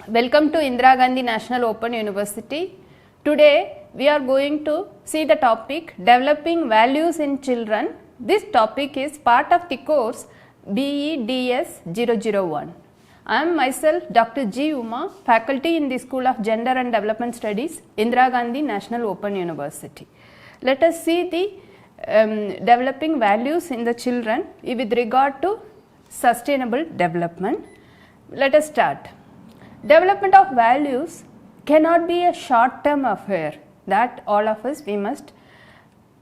Welcome to Indira Gandhi National Open University. Today we are going to see the topic Developing Values in Children. This topic is part of the course BEDS 001. I am myself Dr. G. Uma, faculty in the School of Gender and Development Studies, Indira Gandhi National Open University. Let us see the developing values in the children with regard to sustainable development. Let us start. Development of values cannot be a short term affair, that all of us we must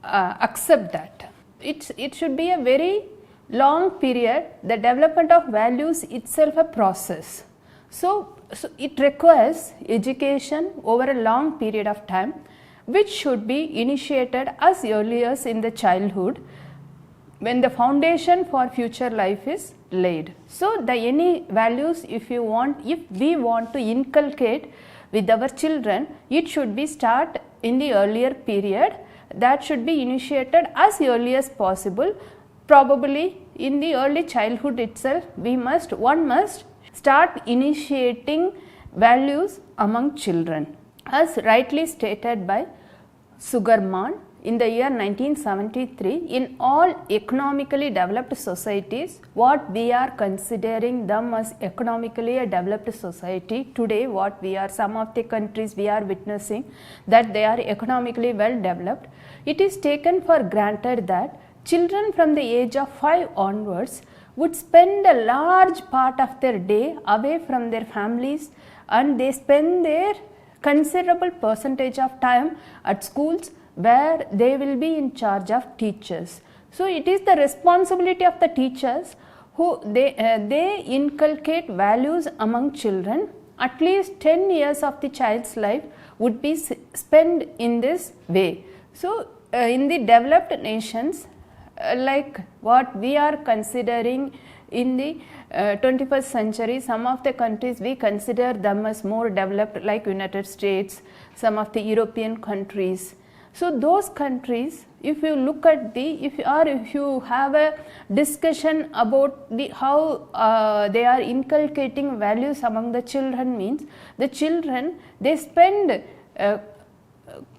accept that. It should be a very long period. The development of values itself a process. So it requires education over a long period of time, which should be initiated as early as in the childhood, when the foundation for future life is laid. So any values if we want to inculcate with our children, it should be start in the earlier period. That should be initiated as early as possible. Probably in the early childhood itself, one must start initiating values among children, as rightly stated by Sugarman in the year 1973. In all economically developed societies, what we are considering them as economically a developed society today, what we are, some of the countries we are witnessing that they are economically well developed, it is taken for granted that children from the age of 5 onwards would spend a large part of their day away from their families, and they spend their considerable percentage of time at schools where they will be in charge of teachers. So it is the responsibility of the teachers who they inculcate values among children. At least 10 years of the child's life would be spent in this way. So in the developed nations, like what we are considering in the 21st century, some of the countries we consider them as more developed, like United States, some of the European countries. So those countries, if you look at if you have a discussion about how they are inculcating values among the children, means the children, they spend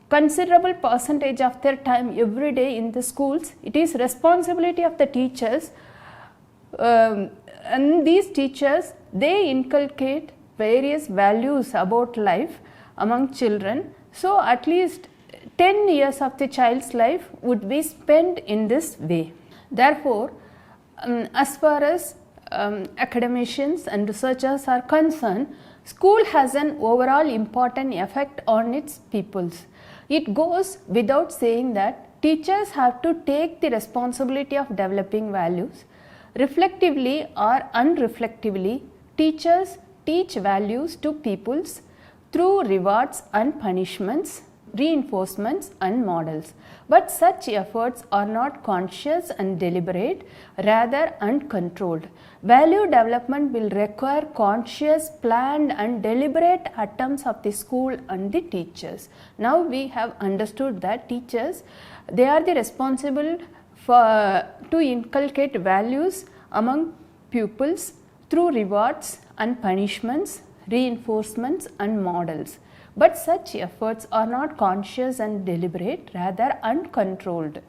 considerable percentage of their time every day in the schools. It is responsibility of the teachers, and these teachers, they inculcate various values about life among children. So at least 10 years of the child's life would be spent in this way. Therefore, as far as academicians and researchers are concerned, school has an overall important effect on its pupils. It goes without saying that teachers have to take the responsibility of developing values. Reflectively or unreflectively, teachers teach values to pupils through rewards and punishments, reinforcements and models. But such efforts are not conscious and deliberate, rather uncontrolled. Value development will require conscious, planned and deliberate attempts of the school and the teachers. Now we have understood that teachers, they are the responsible to inculcate values among pupils through rewards and punishments, reinforcements and models. But such efforts are not conscious and deliberate, rather uncontrolled.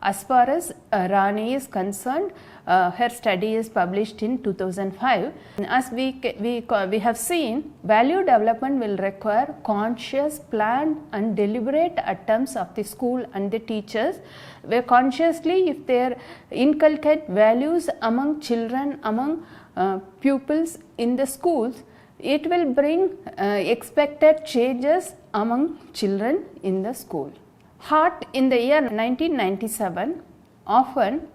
As far as Rani is concerned, her study is published in 2005. As we have seen, value development will require conscious, planned and deliberate attempts of the school and the teachers, where consciously if they inculcate values among children, among pupils in the schools, it will bring expected changes among children in the school. Hart in the year 1997, often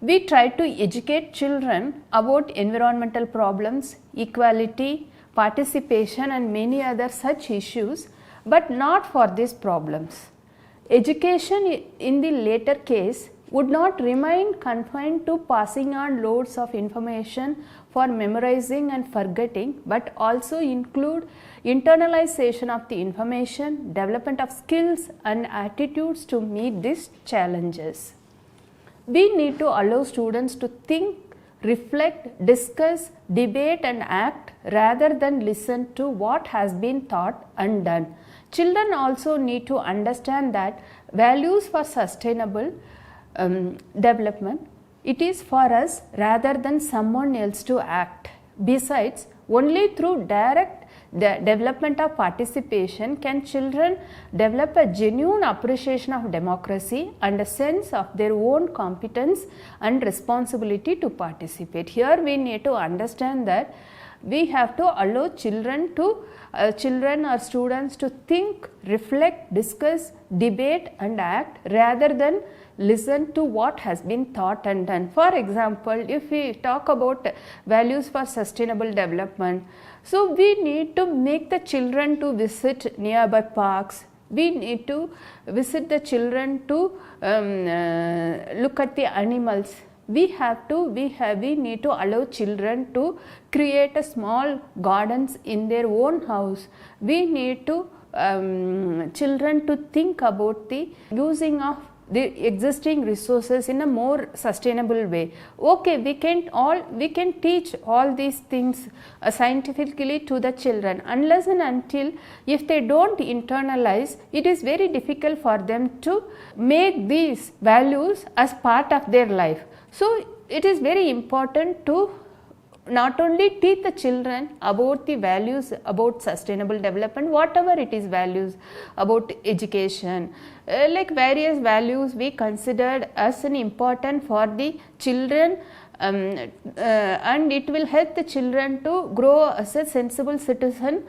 we try to educate children about environmental problems, equality, participation and many other such issues, but not for these problems. Education in the later case would not remain confined to passing on loads of information for memorizing and forgetting, but also include internalization of the information, development of skills and attitudes to meet these challenges. We need to allow students to think, reflect, discuss, debate and act rather than listen to what has been thought and done. Children also need to understand that values for sustainable development, it is for us rather than someone else to act. Besides, only through direct development of participation can children develop a genuine appreciation of democracy and a sense of their own competence and responsibility to participate. Here we need to understand that we have to allow children or students to think, reflect, discuss, debate and act rather than listen to what has been thought and done. For example, if we talk about values for sustainable development, so we need to make the children to visit nearby parks. We need to visit the children to look at the animals. We need to allow children to create a small gardens in their own house. We need to children to think about the using of the existing resources in a more sustainable way. Okay, we can teach all these things scientifically to the children. Unless and until if they don't internalize, it is very difficult for them to make these values as part of their life. So it is very important to not only teach the children about the values about sustainable development, whatever it is values about education, like various values we considered as an important for the children, and it will help the children to grow as a sensible citizen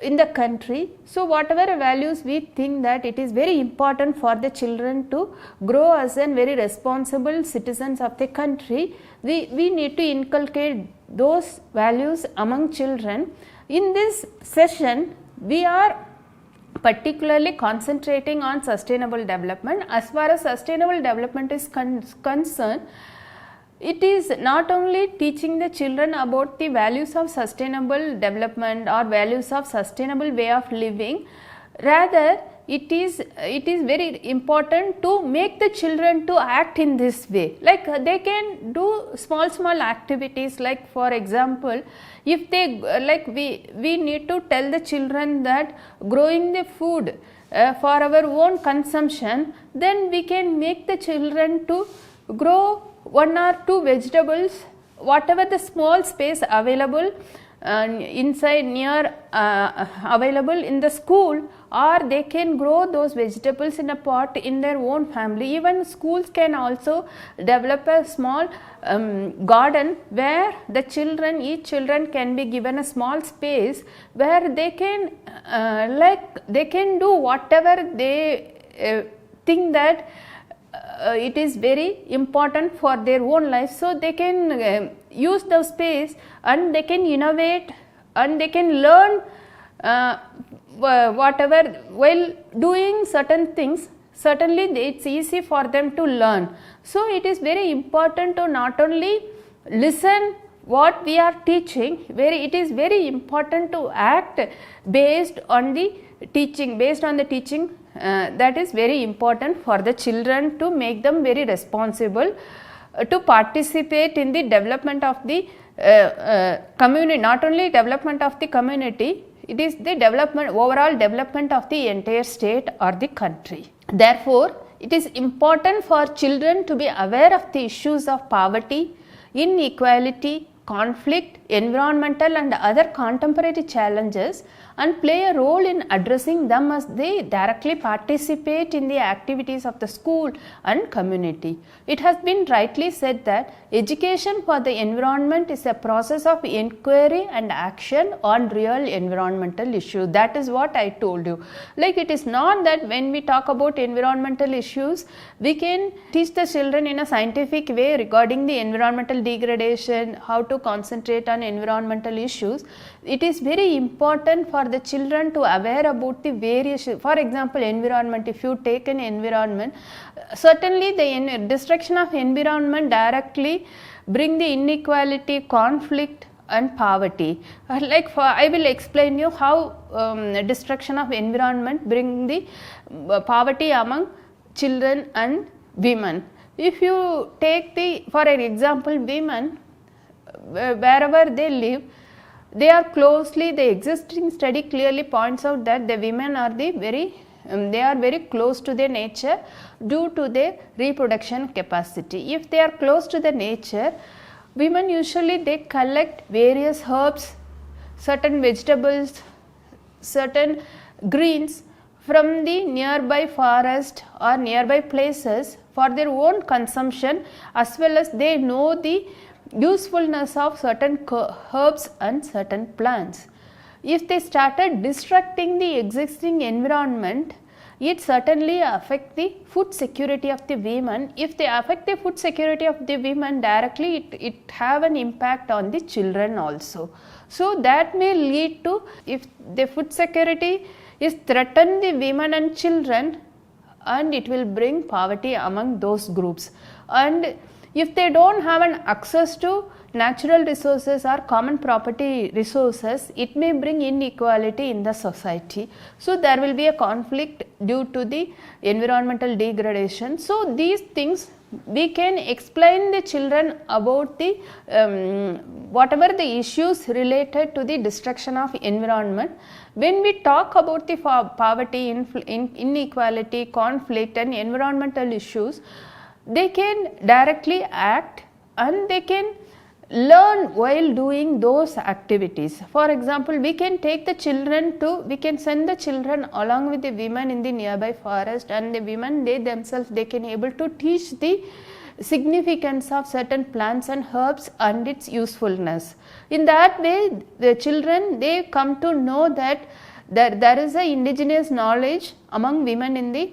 in the country. So whatever values we think that it is very important for the children to grow as a very responsible citizens of the country, we need to inculcate those values among children. In this session, we are particularly concentrating on sustainable development. As far as sustainable development is concerned, it is not only teaching the children about the values of sustainable development or values of sustainable way of living, rather it is very important to make the children to act in this way. Like they can do small activities, like for example, if they we need to tell the children that growing the food for our own consumption, then we can make the children to grow 1 or 2 vegetables, whatever the small space available inside near available in the school, or they can grow those vegetables in a pot in their own family. Even schools can also develop a small garden where the children, each children can be given a small space where they can they can do whatever they think that it is very important for their own life. So they can use the space and they can innovate and they can learn whatever while doing certain things. Certainly it's easy for them to learn. So it is very important to not only listen what we are teaching, it is very important to act based on the teaching, that is very important for the children to make them very responsible to participate in the development of the community, not only development of the community, it is the overall development of the entire state or the country. Therefore, it is important for children to be aware of the issues of poverty, inequality, conflict, environmental and other contemporary challenges and play a role in addressing them as they directly participate in the activities of the school and community. It has been rightly said that education for the environment is a process of inquiry and action on real environmental issues. That is what I told you. Like it is not that when we talk about environmental issues, we can teach the children in a scientific way regarding the environmental degradation, how to concentrate on environmental issues. It is very important for the children to aware about the various, for example, environment. If you take an environment, certainly the destruction of environment directly bring the inequality, conflict and poverty. I will explain you how destruction of environment bring the poverty among children and women. If you take for an example, women, wherever they live, they are closely, the existing study clearly points out that the women are they are very close to their nature due to their reproduction capacity. If they are close to the nature, women usually they collect various herbs, certain vegetables, certain greens from the nearby forest or nearby places for their own consumption, as well as they know the usefulness of certain herbs and certain plants. If they started destructing the existing environment, it certainly affect the food security of the women. If they affect the food security of the women directly, it have an impact on the children also. So that may lead to, if the food security is threaten the women and children, and it will bring poverty among those groups. And if they don't have an access to natural resources or common property resources, it may bring inequality in the society. So there will be a conflict due to the environmental degradation. So these things we can explain the children about the whatever the issues related to the destruction of environment. When we talk about the poverty, inequality, conflict and environmental issues, they can directly act and they can learn while doing those activities. For example, we can take the children we can send the children along with the women in the nearby forest, and the women they themselves they can able to teach the significance of certain plants and herbs and its usefulness. In that way, the children they come to know that there is a indigenous knowledge among women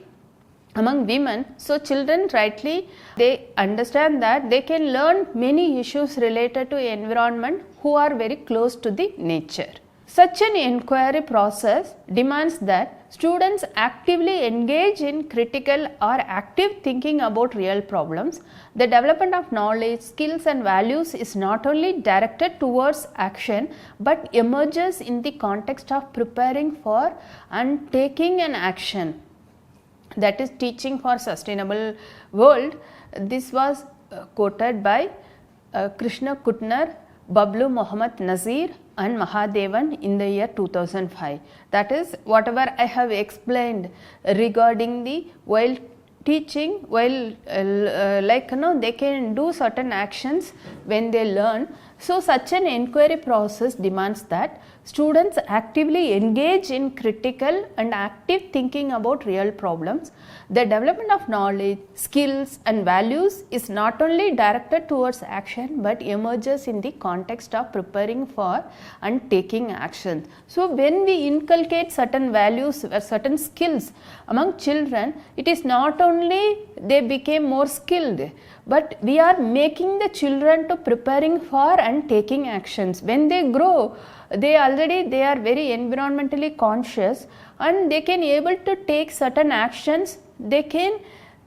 so children rightly they understand that they can learn many issues related to environment who are very close to the nature. Such an inquiry process demands that students actively engage in critical or active thinking about real problems. The development of knowledge, skills and values is not only directed towards action but emerges in the context of preparing for and taking an action. That is Teaching for Sustainable World. This was quoted by Krishna Kutner, Bablu Mohammad Nazir and Mahadevan in the year 2005. That is whatever I have explained regarding the while teaching, while they can do certain actions when they learn. So such an inquiry process demands that students actively engage in critical and active thinking about real problems. The development of knowledge, skills and values is not only directed towards action but emerges in the context of preparing for and taking action. So when we inculcate certain values or certain skills among children, it is not only they became more skilled, but we are making the children to preparing for and taking actions. When they grow, they are very environmentally conscious and they can able to take certain actions. They can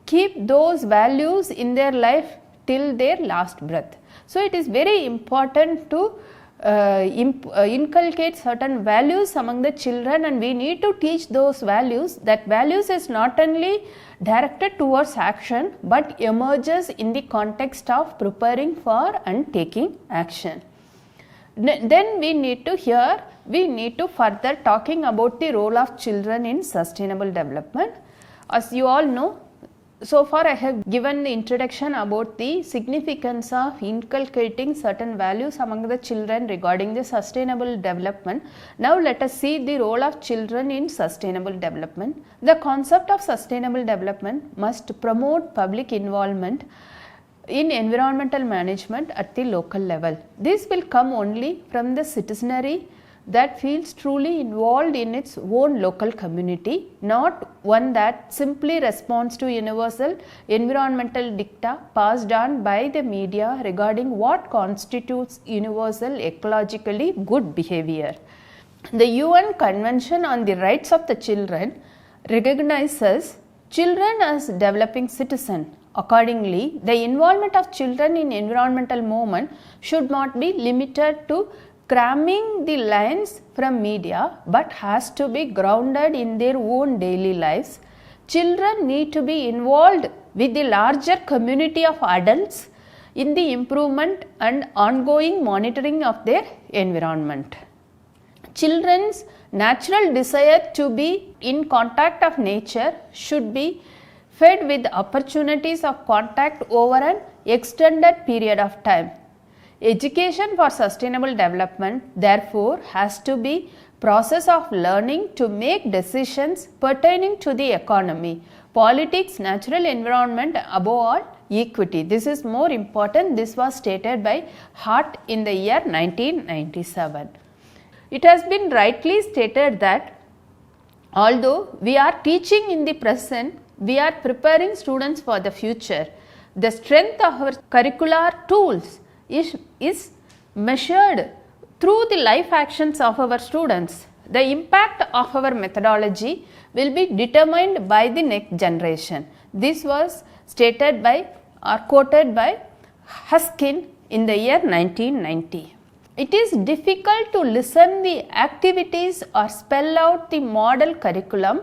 keep those values in their life till their last breath. So it is very important to inculcate certain values among the children, and we need to teach those values. That values is not only directed towards action but emerges in the context of preparing for and taking action. Then we need to further talking about the role of children in sustainable development. As you all know, so far I have given the introduction about the significance of inculcating certain values among the children regarding the sustainable development. Now let us see the role of children in sustainable development. The concept of sustainable development must promote public involvement in environmental management at the local level. This will come only from the citizenry that feels truly involved in its own local community, not one that simply responds to universal environmental dicta passed on by the media regarding what constitutes universal ecologically good behavior. The UN Convention on the Rights of the Children recognizes children as developing citizens. Accordingly, the involvement of children in environmental movement should not be limited to cramming the lines from media but has to be grounded in their own daily lives. Children need to be involved with the larger community of adults in the improvement and ongoing monitoring of their environment. Children's natural desire to be in contact of nature should be fed with opportunities of contact over an extended period of time. Education for sustainable development therefore has to be process of learning to make decisions pertaining to the economy, politics, natural environment, above all equity. This is more important. This was stated by Hart in the year 1997. It has been rightly stated that although we are teaching in the present, we are preparing students for the future. The strength of our curricular tools is measured through the life actions of our students. The impact of our methodology will be determined by the next generation. This was stated by or quoted by Huskin in the year 1990. It is difficult to listen the activities or spell out the model curriculum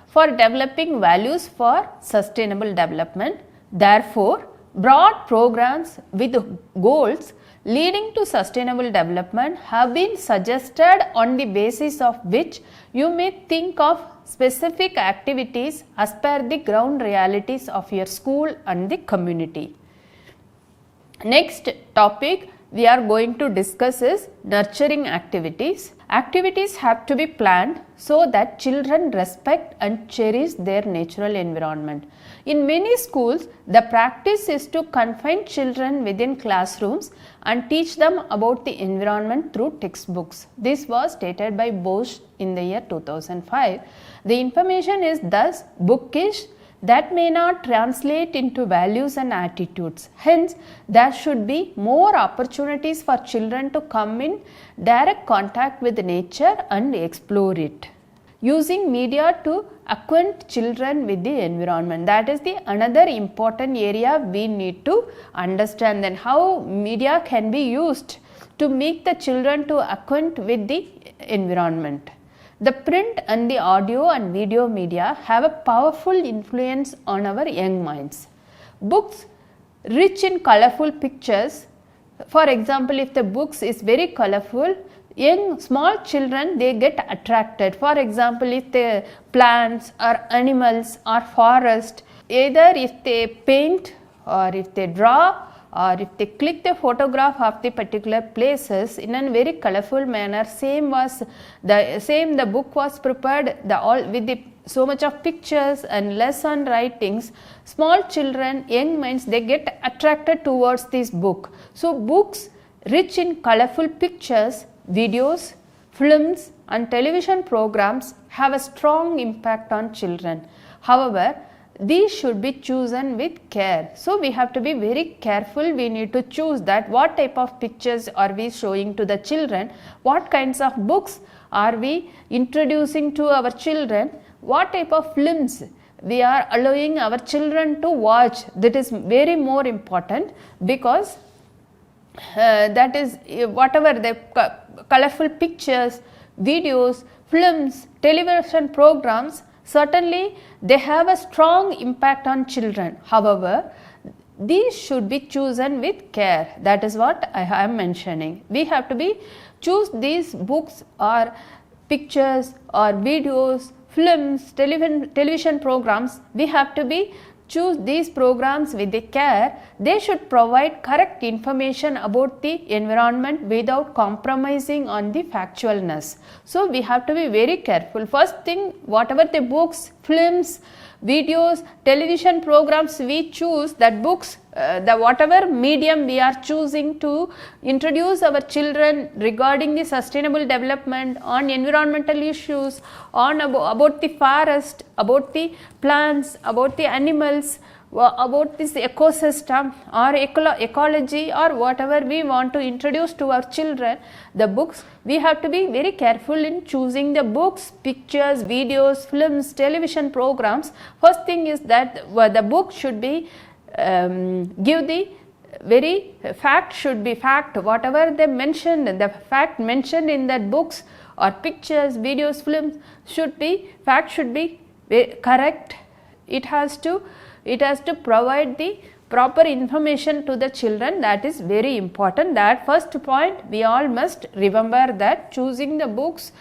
for developing values for sustainable development. Therefore, broad programs with goals leading to sustainable development have been suggested, on the basis of which you may think of specific activities as per the ground realities of your school and the community. Next topic we are going to discuss is nurturing activities. Activities have to be planned so that children respect and cherish their natural environment. In many schools, the practice is to confine children within classrooms and teach them about the environment through textbooks. This was stated by Bosch in the year 2005. The information is thus bookish that may not translate into values and attitudes. Hence, there should be more opportunities for children to come in direct contact with nature and explore it. Using media to acquaint children with the environment, that is the another important area we need to understand. Then how media can be used to make the children to acquaint with the environment. The print and the audio and video media have a powerful influence on our young minds. Books rich in colorful pictures, for example, if the books is very colorful, young small children they get attracted. For example, if the plants or animals or forest, either if they paint or if they draw or if they click the photograph of the particular places in a very colorful manner, the book was prepared with the so much of pictures and less on writings. Small children, young minds, they get attracted towards this book. So books rich in colorful pictures, videos, films and television programs have a strong impact on children. However, these should be chosen with care. So we have to be very careful. We need to choose that what type of pictures are we showing to the children, what kinds of books are we introducing to our children, what type of films we are allowing our children to watch. That is very more important, because that is whatever the colorful pictures, videos, films, television programs, certainly they have a strong impact on children. However, these should be chosen with care. That is what I am mentioning. We have to choose these books or pictures or videos, films, television programs. We have to choose these programs with the care. They should provide correct information about the environment without compromising on the factualness. So we have to be very careful. First thing, whatever the books, films, videos, television programs we choose, that books, the whatever medium we are choosing to introduce our children regarding the sustainable development, on environmental issues, on about the forest, about the plants, about the animals, about this ecosystem or ecology or whatever we want to introduce to our children, the books, we have to be very careful in choosing the books, pictures, videos, films, television programs. First thing is that the book should be give the very fact, should be fact, whatever they mentioned, the fact mentioned in that books or pictures, videos, films should be, fact should be correct. It has to provide the proper information to the children, that is very important. That first point we all must remember, that choosing the books,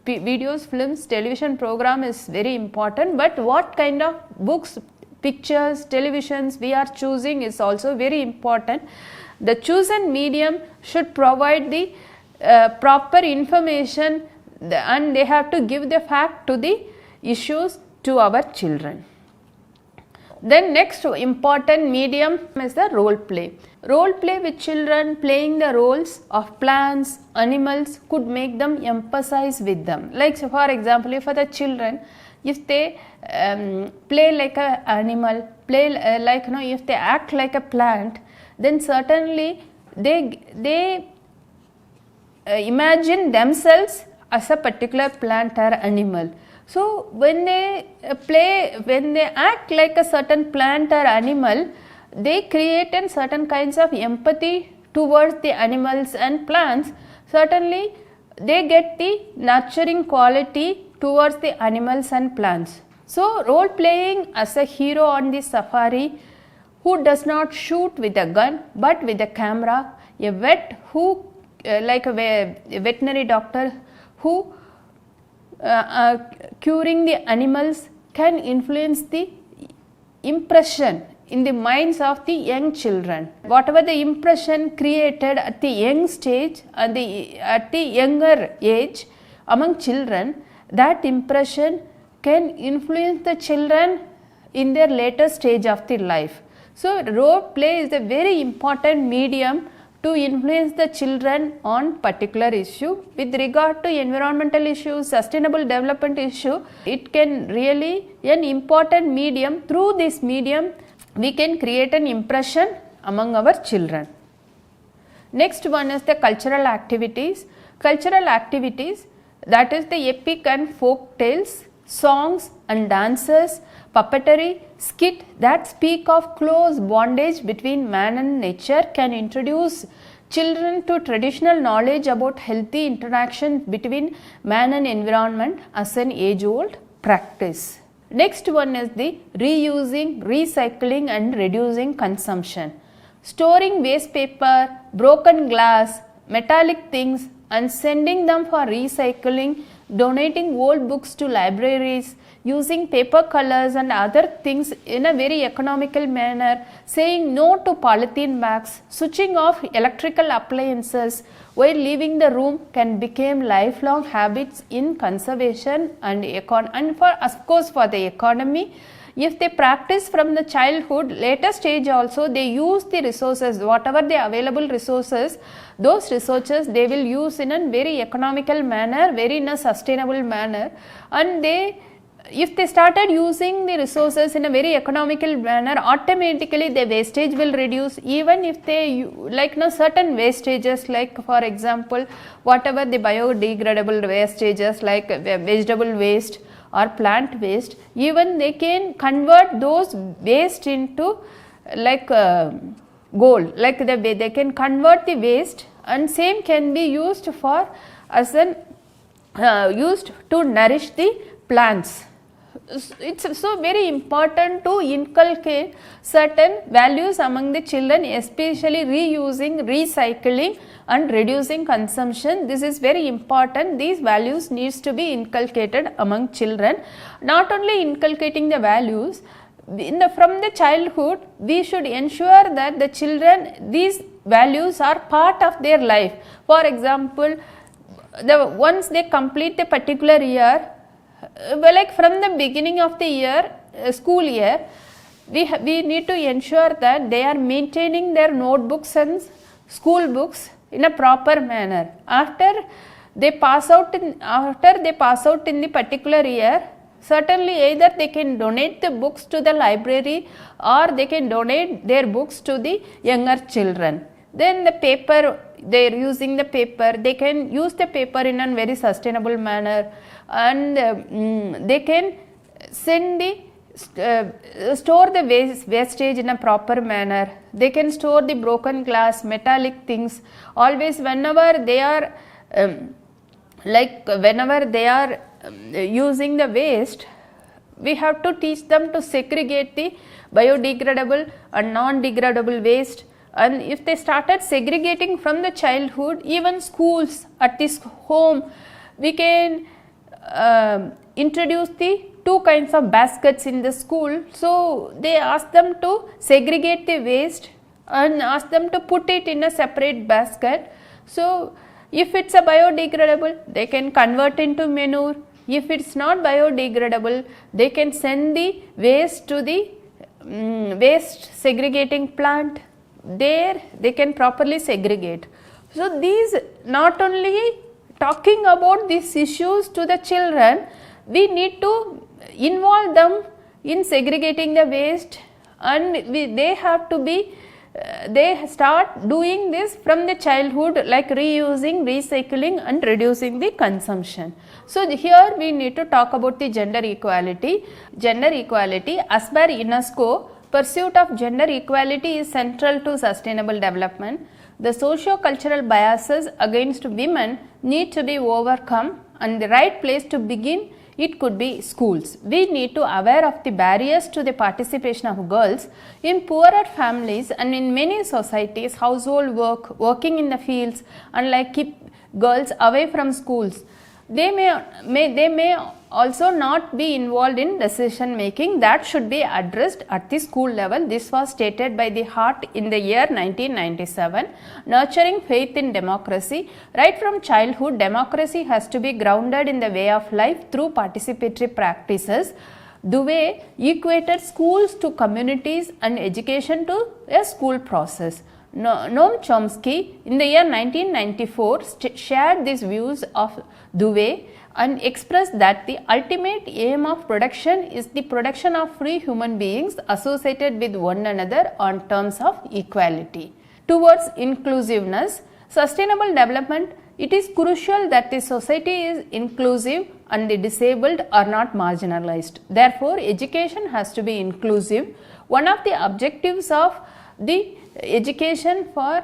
videos, films, television program is very important, but what kind of books, pictures, televisions we are choosing is also very important. The chosen medium should provide the proper information, and they have to give the fact to the issues to our children. Then next important medium is the role play. Role play with children, playing the roles of plants, animals, could make them empathize with them. Like, so for example, if for the children, if they play like an animal, play like, if they act like a plant, then certainly they imagine themselves as a particular plant or animal. So when they when they act like a certain plant or animal, they create certain kinds of empathy towards the animals and plants. Certainly they get the nurturing quality towards the animals and plants. So role playing as a hero on the safari, who does not shoot with a gun but with a camera, a vet who like a veterinary doctor who curing the animals, can influence the impression in the minds of the young children. Whatever the impression created at the young stage, at the younger age among children, that impression can influence the children in their later stage of their life. So role play is a very important medium to influence the children on particular issue. With regard to environmental issues, sustainable development issue, it can really an important medium. Through this medium, we can create an impression among our children. Next one is the cultural activities. Cultural activities, that is the epic and folk tales, songs and dances, puppetry, skit that speak of close bondage between man and nature, can introduce children to traditional knowledge about healthy interaction between man and environment as an age-old practice. Next one is the reusing, recycling and reducing consumption. Storing waste paper, broken glass, metallic things and sending them for recycling, donating old books to libraries, using paper colors and other things in a very economical manner, saying no to polythene bags, switching off electrical appliances while leaving the room can become lifelong habits in conservation and for, of course, for the economy. If they practice from the childhood, later stage also they use the resources, whatever the available resources, those resources they will use in a very economical manner, very in a sustainable manner, and if they started using the resources in a very economical manner, automatically the wastage will reduce. Even if they like certain wastages, like for example whatever the biodegradable wastages like vegetable waste or plant waste, even they can convert those waste into like gold, like they can convert the waste and same can be used for as an used to nourish the plants. It's so very important to inculcate certain values among the children, especially reusing, recycling and reducing consumption. This is very important. These values needs to be inculcated among children. Not only inculcating the values, from the childhood we should ensure that the children, these values are part of their life. For example, once they complete the particular year, like from the beginning of the year, school year, we need to ensure that they are maintaining their notebooks and school books in a proper manner. After they pass out in the particular year, certainly either they can donate the books to the library or they can donate their books to the younger children. Then the paper, they are using the paper, they can use the paper in a very sustainable manner, and they can send the store the wastage in a proper manner. They can store the broken glass, metallic things. Always whenever they are whenever they are using the waste, we have to teach them to segregate the biodegradable and non-degradable waste. And if they started segregating from the childhood, even schools, at this home, we can introduce the two kinds of baskets in the school. So they ask them to segregate the waste and ask them to put it in a separate basket. So if it's a biodegradable, they can convert into manure. If it's not biodegradable, they can send the waste to the waste segregating plant. There they can properly segregate. So these, not only talking about these issues to the children, we need to involve them in segregating the waste, and they have to be they start doing this from the childhood, like reusing, recycling and reducing the consumption. So here we need to talk about the gender equality. Gender equality, as per UNESCO, pursuit of gender equality is central to sustainable development. The socio-cultural biases against women need to be overcome, and the right place to begin, it could be schools. We need to aware of the barriers to the participation of girls in poorer families and in many societies. Household work, working in the fields, and like keep girls away from schools. They may also not be involved in decision making. That should be addressed at the school level. This was stated by the Hart in the year 1997. Nurturing faith in democracy. Right from childhood, democracy has to be grounded in the way of life through participatory practices. Dewey equated schools to communities and education to a school process. Noam Chomsky in the year 1994 shared these views of Dewey and expressed that the ultimate aim of production is the production of free human beings associated with one another on terms of equality. Towards inclusiveness, sustainable development, it is crucial that the society is inclusive and the disabled are not marginalized. Therefore, education has to be inclusive. One of the objectives of the education for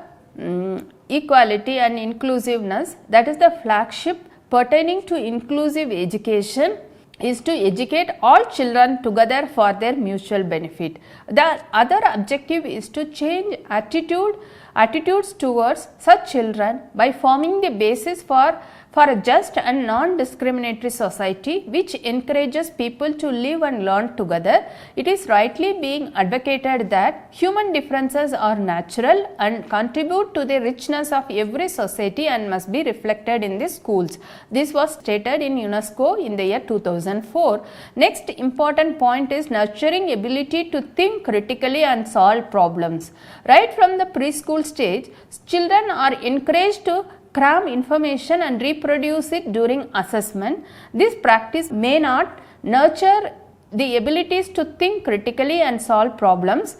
equality and inclusiveness, that is the flagship pertaining to inclusive education, is to educate all children together for their mutual benefit. The other objective is to change attitudes towards such children by forming the basis for a just and non-discriminatory society which encourages people to live and learn together. It is rightly being advocated that human differences are natural and contribute to the richness of every society and must be reflected in the schools. This was stated in UNESCO in the year 2004. Next important point is nurturing ability to think critically and solve problems. Right from the preschool stage, children are encouraged to cram information and reproduce it during assessment. This practice may not nurture the abilities to think critically and solve problems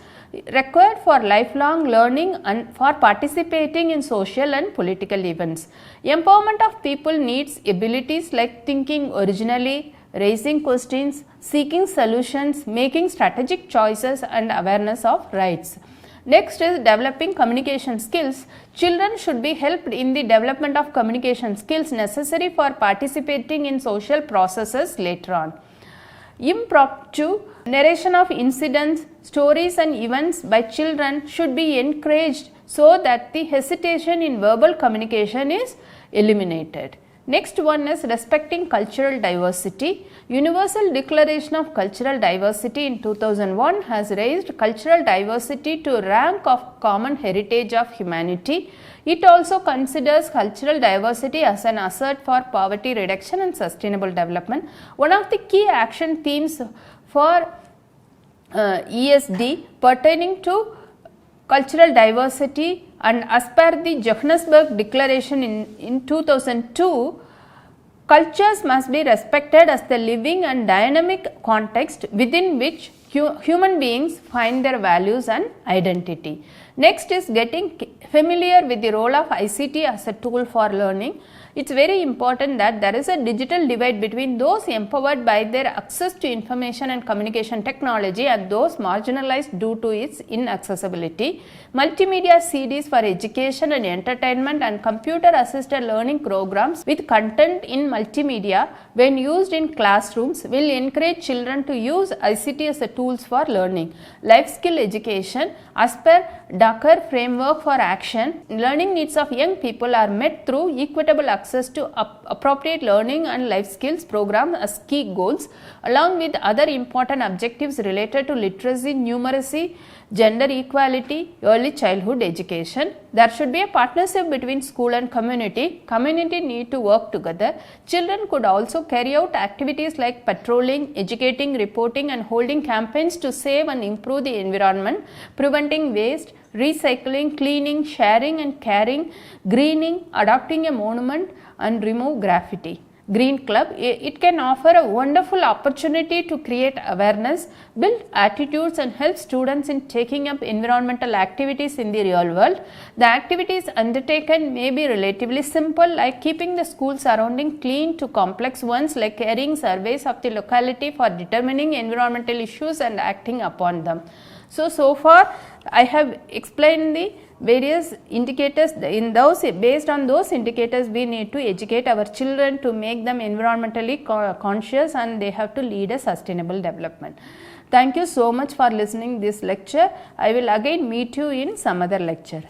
required for lifelong learning and for participating in social and political events. Empowerment of people needs abilities like thinking originally, raising questions, seeking solutions, making strategic choices and awareness of rights. Next is developing communication skills. Children should be helped in the development of communication skills necessary for participating in social processes later on. Impromptu narration of incidents, stories and events by children should be encouraged so that the hesitation in verbal communication is eliminated. Next one is respecting cultural diversity. Universal Declaration of Cultural Diversity in 2001 has raised cultural diversity to rank of common heritage of humanity. It also considers cultural diversity as an asset for poverty reduction and sustainable development. One of the key action themes for ESD pertaining to cultural diversity, and as per the Johannesburg Declaration in 2002, cultures must be respected as the living and dynamic context within which human beings find their values and identity. Next is getting familiar with the role of ICT as a tool for learning. It's very important that there is a digital divide between those empowered by their access to information and communication technology and those marginalized due to its inaccessibility. Multimedia CDs for education and entertainment and computer assisted learning programs with content in multimedia when used in classrooms will encourage children to use ICT as a tools for learning. Life skill education as per Dakar framework for action, learning needs of young people are met through equitable access to appropriate learning and life skills program as key goals, along with other important objectives related to literacy, numeracy, gender equality, early childhood education. There should be a partnership between school and community. Community need to work together. Children could also carry out activities like patrolling, educating, reporting and holding campaigns to save and improve the environment, preventing waste, recycling, cleaning, sharing and caring, greening, adopting a monument and remove graffiti. Green Club, it can offer a wonderful opportunity to create awareness, build attitudes and help students in taking up environmental activities in the real world. The activities undertaken may be relatively simple, like keeping the school surrounding clean, to complex ones like carrying surveys of the locality for determining environmental issues and acting upon them. So far I have explained the various indicators. In those, based on those indicators, we need to educate our children to make them environmentally conscious, and they have to lead a sustainable development. Thank you so much for listening this lecture. I will again meet you in some other lecture.